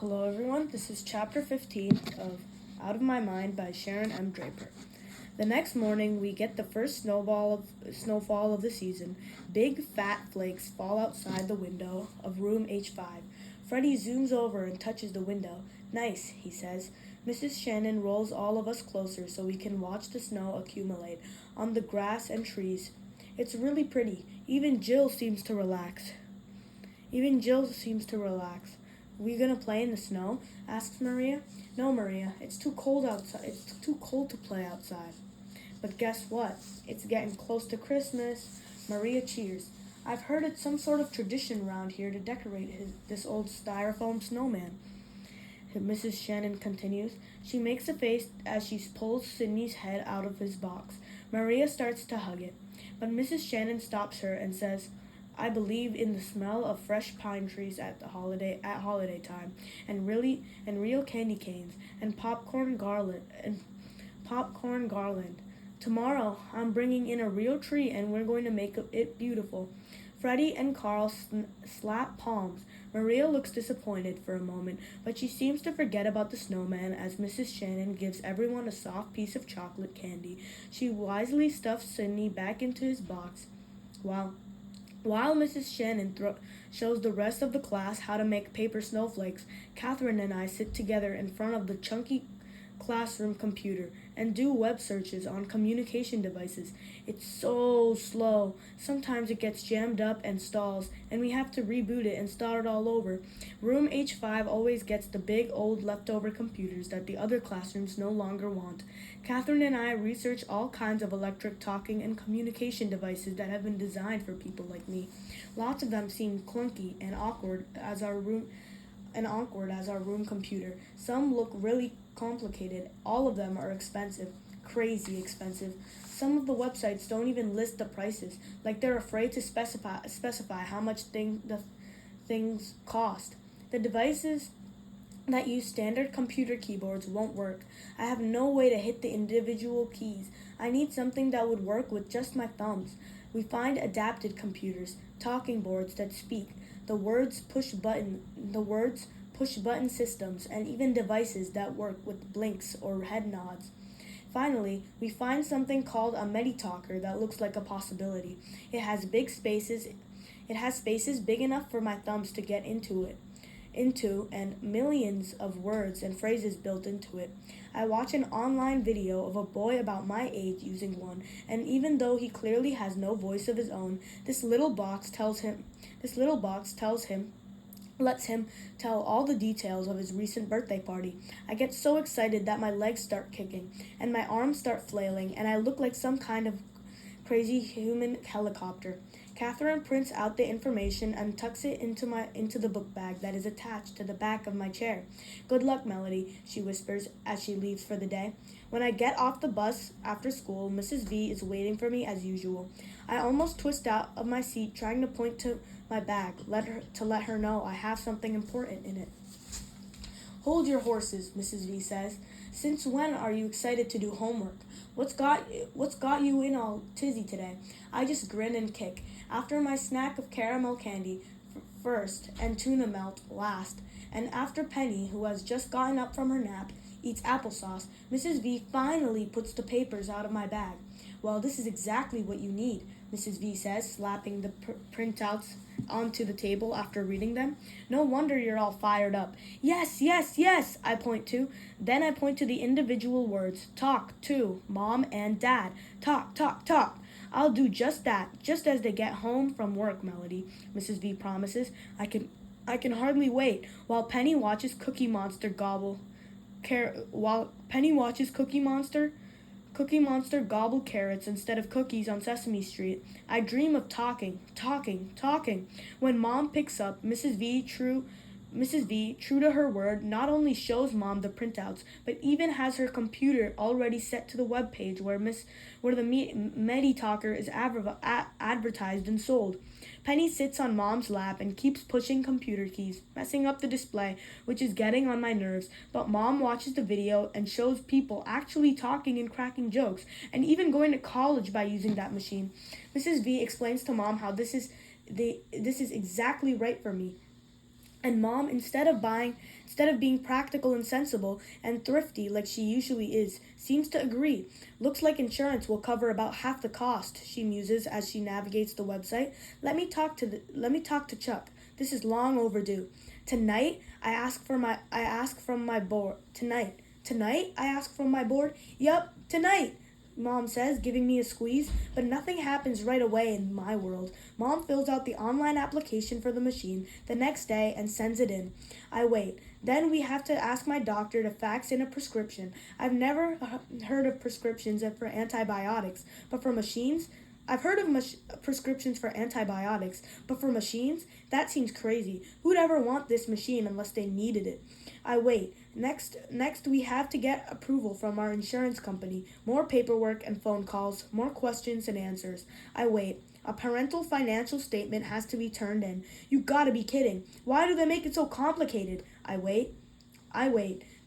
Hello everyone, this is Chapter 15 of Out of My Mind by Sharon M. Draper. The next morning, we get the first snowfall of the season. Big, fat flakes fall outside the window of room H5. Freddie zooms over and touches the window. Nice, he says. Mrs. Shannon rolls all of us closer so we can watch the snow accumulate on the grass and trees. It's really pretty. Even Jill seems to relax. We gonna play in the snow? Asks Maria. No, Maria, it's too cold outside. It's too cold to play outside. But guess what? It's getting close to Christmas. Maria cheers. I've heard it's some sort of tradition around here to decorate this old styrofoam snowman. Mrs. Shannon continues. She makes a face as she pulls Sydney's head out of his box. Maria starts to hug it, but Mrs. Shannon stops her and says, I believe in the smell of fresh pine trees at holiday time, and real candy canes and popcorn garland. Tomorrow I'm bringing in a real tree and we're going to make it beautiful. Freddie and Carl slap palms. Maria looks disappointed for a moment, but she seems to forget about the snowman as Mrs. Shannon gives everyone a soft piece of chocolate candy. She wisely stuffs Sydney back into his box. While Mrs. Shannon shows the rest of the class how to make paper snowflakes, Catherine and I sit together in front of the chunky classroom computer and do web searches on communication devices. It's so slow. Sometimes it gets jammed up and stalls, and we have to reboot it and start it all over. Room H5 always gets the big old leftover computers that the other classrooms no longer want. Catherine and I research all kinds of electric talking and communication devices that have been designed for people like me. Lots of them seem clunky and awkward as our room computer. Some look really complicated. All of them are expensive, crazy expensive. Some of the websites don't even list the prices, like they're afraid to specify how much the things cost. The devices that use standard computer keyboards won't work. I have no way to hit the individual keys. I need something that would work with just my thumbs. We find adapted computers, talking boards that speak, the words push button systems, and even devices that work with blinks or head nods. Finally, we find something called a Meditalker that looks like a possibility. It has spaces big enough for my thumbs to get into and millions of words and phrases built into it. I watch an online video of a boy about my age using one, and even though he clearly has no voice of his own, this little box lets him tell all the details of his recent birthday party. I get so excited that my legs start kicking and my arms start flailing and I look like some kind of crazy human helicopter. Catherine prints out the information and tucks it into the book bag that is attached to the back of my chair. Good luck, Melody, she whispers as she leaves for the day. When I get off the bus after school, Mrs. V is waiting for me as usual. I almost twist out of my seat trying to point to my bag, to let her know I have something important in it. Hold your horses, Mrs. V says. Since when are you excited to do homework? What's got you in all tizzy today? I just grin and kick. After my snack of caramel candy first and tuna melt last, and after Penny, who has just gotten up from her nap, eats applesauce, Mrs. V finally puts the papers out of my bag. Well, this is exactly what you need, Mrs. V says, slapping the printouts onto the table after reading them. No wonder you're all fired up. Yes, yes, yes, I point to. Then I point to the individual words. Talk to Mom and Dad. Talk, talk, talk. I'll do just that, just as they get home from work, Melody, Mrs. V promises. I can hardly wait while Penny watches Cookie Monster gobble carrots instead of cookies on Sesame Street. I dream of talking. When Mom picks up, Mrs. V, true to her word, not only shows Mom the printouts, but even has her computer already set to the web page where the Meditalker is advertised and sold. Penny sits on Mom's lap and keeps pushing computer keys, messing up the display, which is getting on my nerves, but Mom watches the video and shows people actually talking and cracking jokes, and even going to college by using that machine. Mrs. V explains to Mom how this is exactly right for me. And Mom, instead of being practical and sensible and thrifty like she usually is, seems to agree. Looks like insurance will cover about half the cost, she muses as she navigates the website. Let me talk to Chuck. This is long overdue. Tonight, I ask from my board. Tonight. Tonight, I ask from my board. Yup, tonight. Mom says, giving me a squeeze, but nothing happens right away in my world. Mom fills out the online application for the machine the next day and sends it in. I wait. Then we have to ask my doctor to fax in a prescription. I've never heard of prescriptions for antibiotics, but for machines, I've heard of prescriptions for antibiotics, but for machines, that seems crazy. Who'd ever want this machine unless they needed it? I wait. Next, we have to get approval from our insurance company. More paperwork and phone calls, more questions and answers. I wait. A parental financial statement has to be turned in. You gotta be kidding. Why do they make it so complicated? I wait.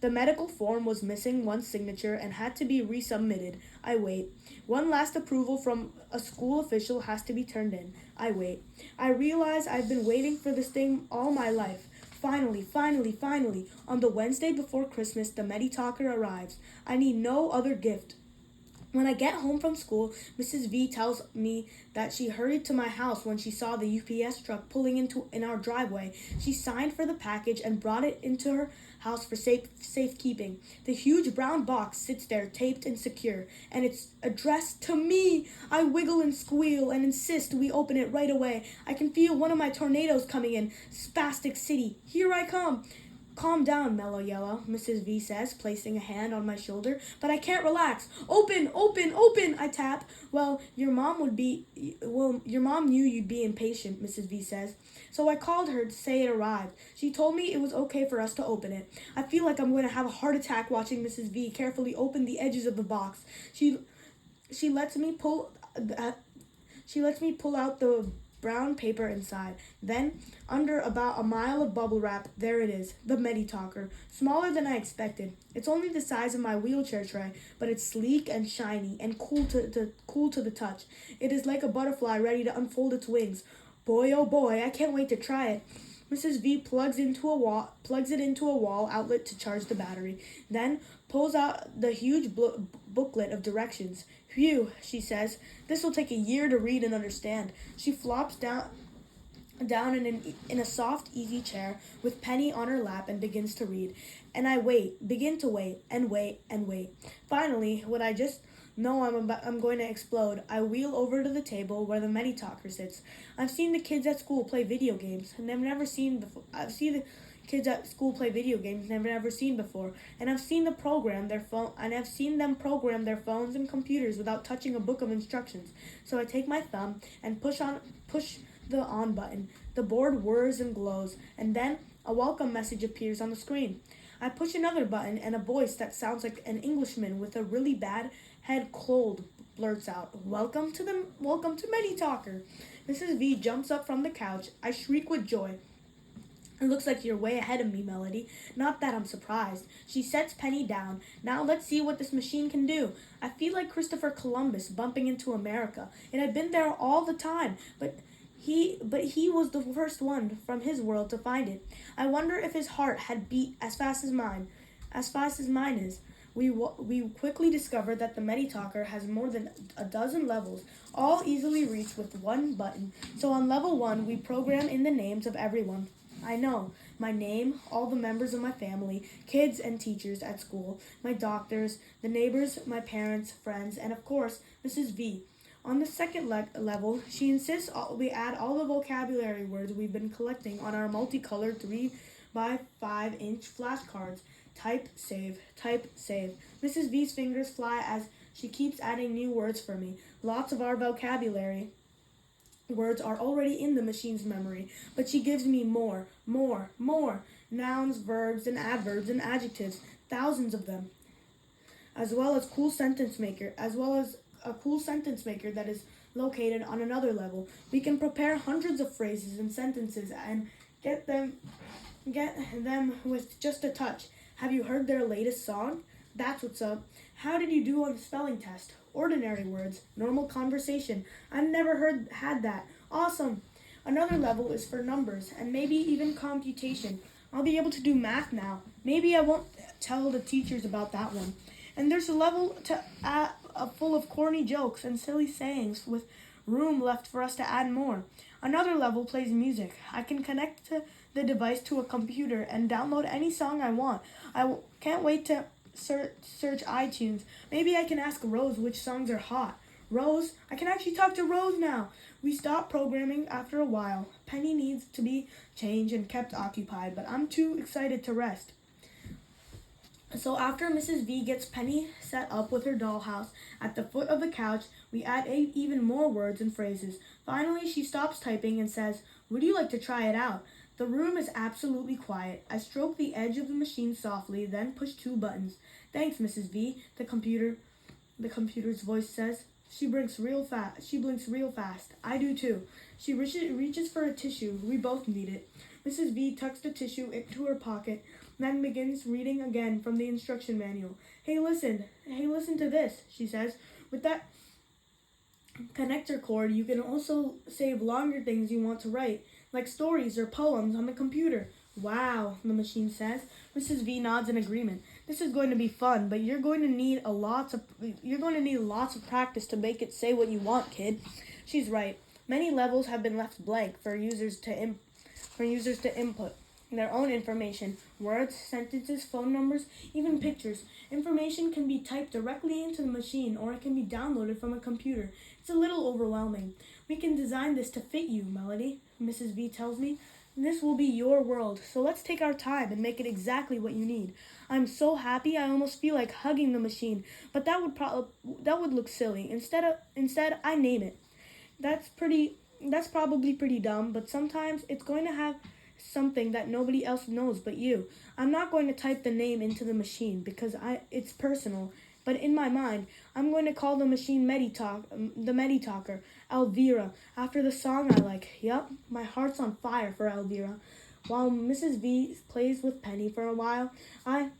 The medical form was missing one signature and had to be resubmitted. I wait. One last approval from a school official has to be turned in. I wait. I realize I've been waiting for this thing all my life. Finally, on the Wednesday before Christmas, the Meditalker arrives. I need no other gift. When I get home from school, Mrs. V tells me that she hurried to my house when she saw the UPS truck pulling in our driveway. She signed for the package and brought it into her house for safekeeping. The huge brown box sits there taped and secure, and it's addressed to me. I wiggle and squeal and insist we open it right away. I can feel one of my tornadoes coming in. Spastic City, here I come. Calm down, Mellow Yellow, Mrs. V says, placing a hand on my shoulder, but I can't relax. Open, I tap. Your mom knew you'd be impatient, Mrs. V says. So I called her to say it arrived. She told me it was okay for us to open it. I feel like I'm going to have a heart attack watching Mrs. V carefully open the edges of the box. She lets me pull out the brown paper inside. Then, under about a mile of bubble wrap, there it is, the Meditalker. Smaller than I expected. It's only the size of my wheelchair tray, but it's sleek and shiny and cool to the touch. It is like a butterfly ready to unfold its wings. Boy, oh boy, I can't wait to try it. Mrs. V plugs it into a wall outlet to charge the battery, then pulls out the huge booklet of directions. Phew, she says. This will take a year to read and understand. She flops down in a soft, easy chair with Penny on her lap and begins to read. And I begin to wait. Finally, when I just know I'm going to explode, I wheel over to the table where the Meditalker sits. I've seen the kids at school play video games, and I've seen the kids at school play video games never seen before, and I've seen them program their phones and computers without touching a book of instructions. So I take my thumb and push the on button. The board whirs and glows, and then a welcome message appears on the screen. I push another button, and a voice that sounds like an Englishman with a really bad head cold blurts out, Welcome to Meditalker." Mrs. V jumps up from the couch. I shriek with joy. It looks like you're way ahead of me, Melody. Not that I'm surprised. She sets Penny down. Now let's see what this machine can do. I feel like Christopher Columbus bumping into America. It had been there all the time, but he was the first one from his world to find it. I wonder if his heart had beat as fast as mine is. We quickly discover that the Meditalker has more than a dozen levels, all easily reached with one button. So on level 1, we program in the names of everyone I know. My name, all the members of my family, kids and teachers at school, my doctors, the neighbors, my parents, friends, and of course, Mrs. V. On the second level, she insists we add all the vocabulary words we've been collecting on our multicolored 3 by 5 inch flashcards. Type, save. Mrs. V's fingers fly as she keeps adding new words for me. Lots of our vocabulary words are already in the machine's memory, but she gives me more. Nouns, verbs, and adverbs and adjectives, thousands of them, as well as a cool sentence maker that is located on another level. We can prepare hundreds of phrases and sentences and get them with just a touch. Have you heard their latest song? That's what's up. How did you do on the spelling test? Ordinary words, normal conversation. I've never had that. Awesome. Another level is for numbers and maybe even computation. I'll be able to do math now. Maybe I won't tell the teachers about that one. And there's a level full of corny jokes and silly sayings with room left for us to add more. Another level plays music. I can connect the device to a computer and download any song I want. Can't wait to search iTunes. Maybe I can ask Rose which songs are hot. Rose, I can actually talk to Rose now. We stopped programming after a while. Penny needs to be changed and kept occupied, but I'm too excited to rest. So after Mrs. V gets Penny set up with her dollhouse at the foot of the couch, we add even more words and phrases. Finally, she stops typing and says, "Would you like to try it out?" The room is absolutely quiet. I stroke the edge of the machine softly, then push 2 buttons. "Thanks, Mrs. V," the computer's voice says. She blinks real fast. I do too. She reaches for a tissue. We both need it. Mrs. V tucks the tissue into her pocket, then begins reading again from the instruction manual. Hey, listen to this," she says. "With that connector cord, you can also save longer things you want to write, like stories or poems on the computer." "Wow," the machine says. Mrs. V nods in agreement. "This is going to be fun, but you're going to need lots of practice to make it say what you want, kid." She's right. Many levels have been left blank for users to input their own information, words, sentences, phone numbers, even pictures. Information can be typed directly into the machine or it can be downloaded from a computer. It's a little overwhelming. "We can design this to fit you, Melody," Mrs. V tells me. "This will be your world, so let's take our time and make it exactly what you need." I'm so happy I almost feel like hugging the machine, but that would look silly. Instead, I name it. That's probably pretty dumb, but sometimes it's going to have something that nobody else knows but you. I'm not going to type the name into the machine because it's personal, but in my mind, I'm going to call the machine the Meditalker, Elvira, after the song I like. Yup, my heart's on fire for Elvira. While Mrs. V plays with Penny for a while, I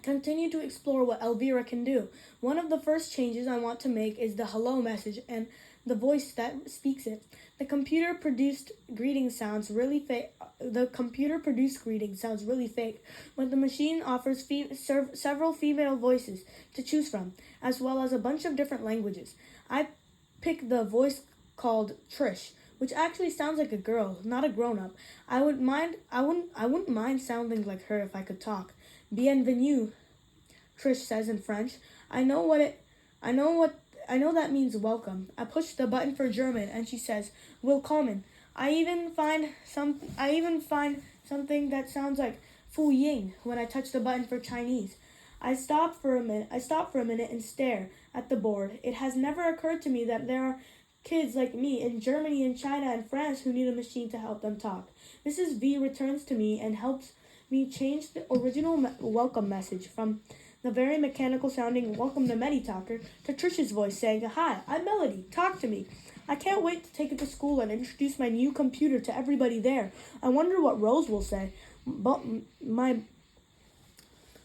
continue to explore what Elvira can do. One of the first changes I want to make is the hello message and the voice that speaks it. The computer-produced greeting sounds really fake, but the machine offers several female voices to choose from, as well as a bunch of different languages. I pick the voice called Trish, which actually sounds like a girl, not a grown-up. I wouldn't mind sounding like her if I could talk. "Bienvenue," Trish says in French. I know that means welcome. I push the button for German and she says, "Willkommen." I even find something that sounds like "Fu Ying" when I touch the button for Chinese. I stop for a minute and stare at the board. It has never occurred to me that there are kids like me in Germany and China and France who need a machine to help them talk. Mrs. V returns to me and helps me change the original welcome message from the very mechanical sounding "Welcome to Meditalker" to Trish's voice saying, "Hi, I'm Melody, talk to me." I can't wait to take it to school and introduce my new computer to everybody there. I wonder what Rose will say. But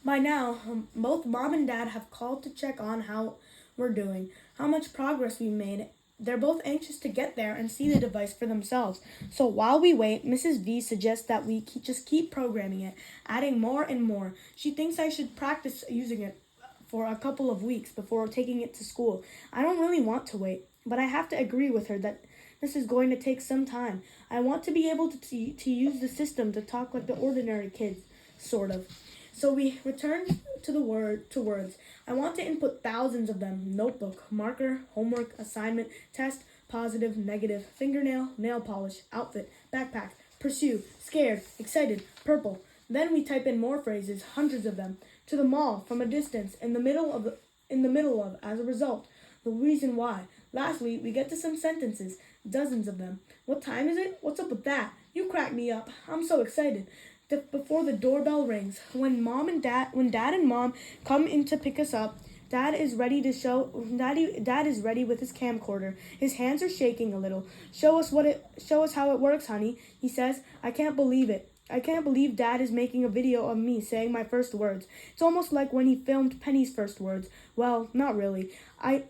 by now, both Mom and Dad have called to check on how we're doing, how much progress we've made. They're both anxious to get there and see the device for themselves. So while we wait, Mrs. V suggests that we just keep programming it, adding more and more. She thinks I should practice using it for a couple of weeks before taking it to school. I don't really want to wait, but I have to agree with her that this is going to take some time. I want to be able to use the system to talk like the ordinary kids, sort of. So we return to words. I want to input thousands of them. Notebook, marker, homework, assignment, test, positive, negative, fingernail, nail polish, outfit, backpack, pursue, scared, excited, purple. Then we type in more phrases, hundreds of them. To the mall, from a distance, in the middle of, as a result. The reason why. Lastly, we get to some sentences, dozens of them. What time is it? What's up with that? You crack me up. I'm so excited. Before the doorbell rings, when Dad and Mom come in to pick us up, Dad is ready with his camcorder. His hands are shaking a little. Show us how it works, honey, he says. I can't believe it. I can't believe Dad is making a video of me saying my first words. It's almost like when he filmed Penny's first words. Well, not really. I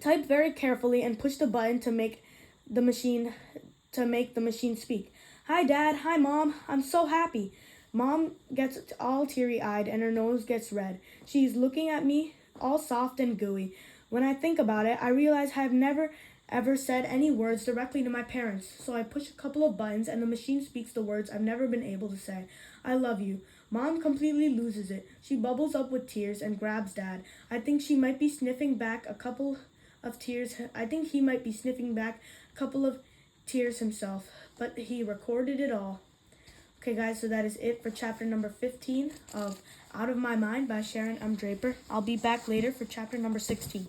type very carefully and push the button to make the machine to make the machine speak. Hi, Dad. Hi, Mom. I'm so happy. Mom gets all teary-eyed and her nose gets red. She's looking at me all soft and gooey. When I think about it, I realize I've never ever said any words directly to my parents. So I push a couple of buttons and the machine speaks the words I've never been able to say. I love you. Mom completely loses it. She bubbles up with tears and grabs Dad. I think she might be sniffing back a couple of tears. I think he might be sniffing back a couple of tears himself, but he recorded it all. Okay, guys, so that is it for chapter number 15 of Out of My Mind by Sharon. I'm Draper. I'll be back later for chapter number 16.